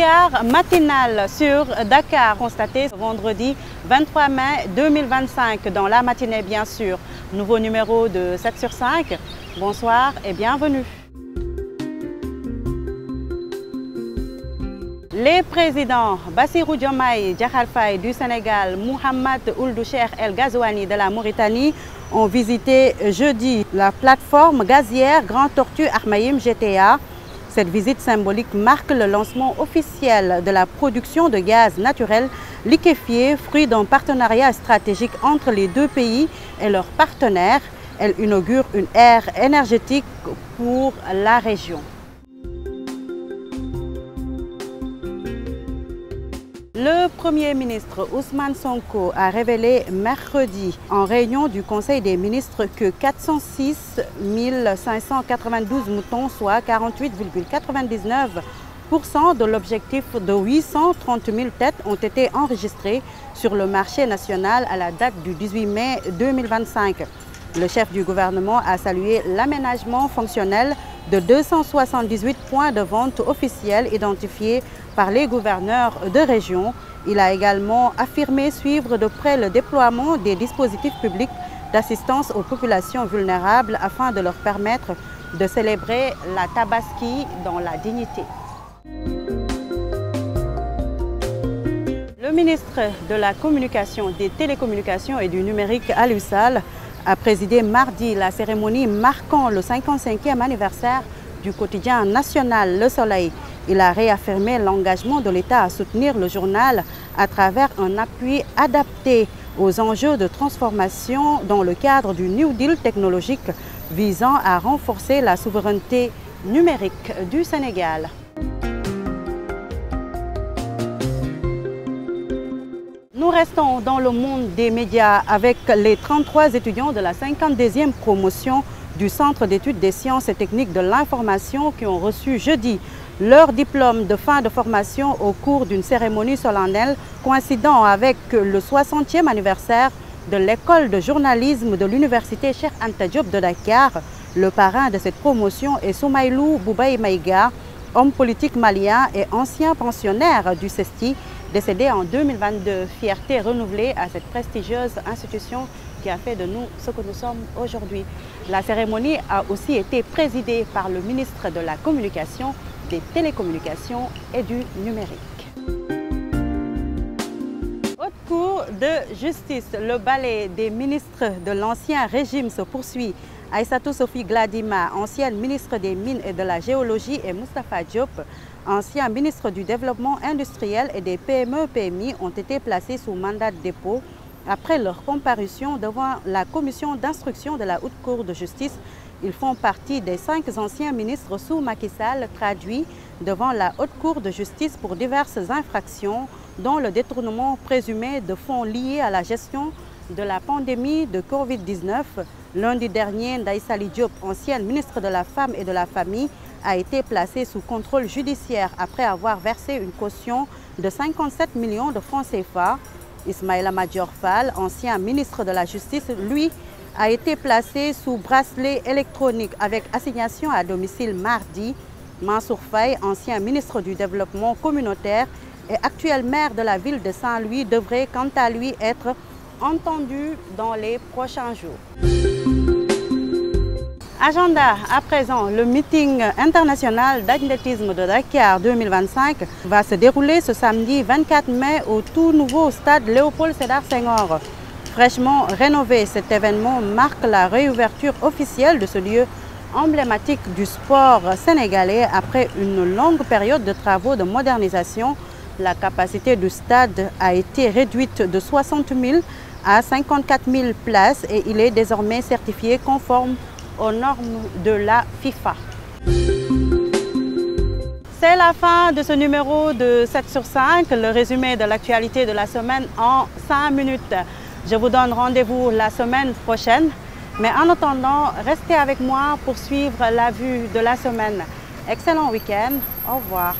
Brouillard matinal sur Dakar constaté ce vendredi 23 mai 2025 dans la matinée bien sûr. Nouveau numéro de 7 sur 5. Bonsoir et bienvenue. Les présidents Bassirou Diomaye Diakhar Faye du Sénégal, Mohamed Ould Cheikh El Ghazouani de la Mauritanie ont visité jeudi la plateforme gazière Grand Tortue Ahmeyim GTA. Cette visite symbolique marque le lancement officiel de la production de gaz naturel liquéfié, fruit d'un partenariat stratégique entre les deux pays et leurs partenaires. Elle inaugure une ère énergétique pour la région. Le Premier ministre Ousmane Sonko a révélé mercredi en réunion du Conseil des ministres que 406 592 moutons, soit 48,99% de l'objectif de 830 000 têtes ont été enregistrées sur le marché national à la date du 18 mai 2025. Le chef du gouvernement a salué l'aménagement fonctionnel de 278 points de vente officiels identifiés par les gouverneurs de région. Il a également affirmé suivre de près le déploiement des dispositifs publics d'assistance aux populations vulnérables afin de leur permettre de célébrer la Tabaski dans la dignité. Le ministre de la Communication, des Télécommunications et du Numérique, Aliou Sall, a présidé mardi la cérémonie marquant le 55e anniversaire du quotidien national Le Soleil. Il a réaffirmé l'engagement de l'État à soutenir le journal à travers un appui adapté aux enjeux de transformation dans le cadre du New Deal technologique visant à renforcer la souveraineté numérique du Sénégal. Nous restons dans le monde des médias avec les 33 étudiants de la 52e promotion du Centre d'études des sciences et techniques de l'information qui ont reçu jeudi leur diplôme de fin de formation au cours d'une cérémonie solennelle coïncidant avec le 60e anniversaire de l'école de journalisme de l'université Cheikh Anta Diop de Dakar. Le parrain de cette promotion est Soumaïlou Boubaye Maïga, homme politique malien et ancien pensionnaire du CESTI, décédé en 2022. Fierté renouvelée à cette prestigieuse institution qui a fait de nous ce que nous sommes aujourd'hui. La cérémonie a aussi été présidée par le ministre de la Communication, des Télécommunications et du Numérique. Haute Cour de justice, le ballet des ministres de l'ancien régime se poursuit. Aïssatou Sophie Gladima, ancienne ministre des Mines et de la Géologie, et Moustapha Diop, ancien ministre du Développement industriel et des PME-PMI, ont été placés sous mandat de dépôt après leur comparution devant la commission d'instruction de la Haute Cour de justice. Ils font partie des 5 anciens ministres sous Macky Sall traduits devant la Haute Cour de justice pour diverses infractions, dont le détournement présumé de fonds liés à la gestion de la pandémie de Covid-19. Lundi dernier, Ndaye Saly Diop, ancienne ministre de la Femme et de la Famille, a été placée sous contrôle judiciaire après avoir versé une caution de 57 millions de francs CFA. Ismaïla Madior Fall, ancien ministre de la Justice, lui, a été placé sous bracelet électronique avec assignation à domicile mardi. Mansour Faye, ancien ministre du Développement communautaire et actuel maire de la ville de Saint-Louis, devrait quant à lui être entendu dans les prochains jours. Agenda à présent, le meeting international d'athlétisme de Dakar 2025 va se dérouler ce samedi 24 mai au tout nouveau stade Léopold Sédar Senghor. Fraîchement rénové, cet événement marque la réouverture officielle de ce lieu emblématique du sport sénégalais après une longue période de travaux de modernisation. La capacité du stade a été réduite de 60 000 à 54 000 places et il est désormais certifié conforme aux normes de la FIFA. C'est la fin de ce numéro de 7 sur 5, le résumé de l'actualité de la semaine en 5 minutes. Je vous donne rendez-vous la semaine prochaine, mais en attendant, restez avec moi pour suivre la vue de la semaine. Excellent week-end, au revoir.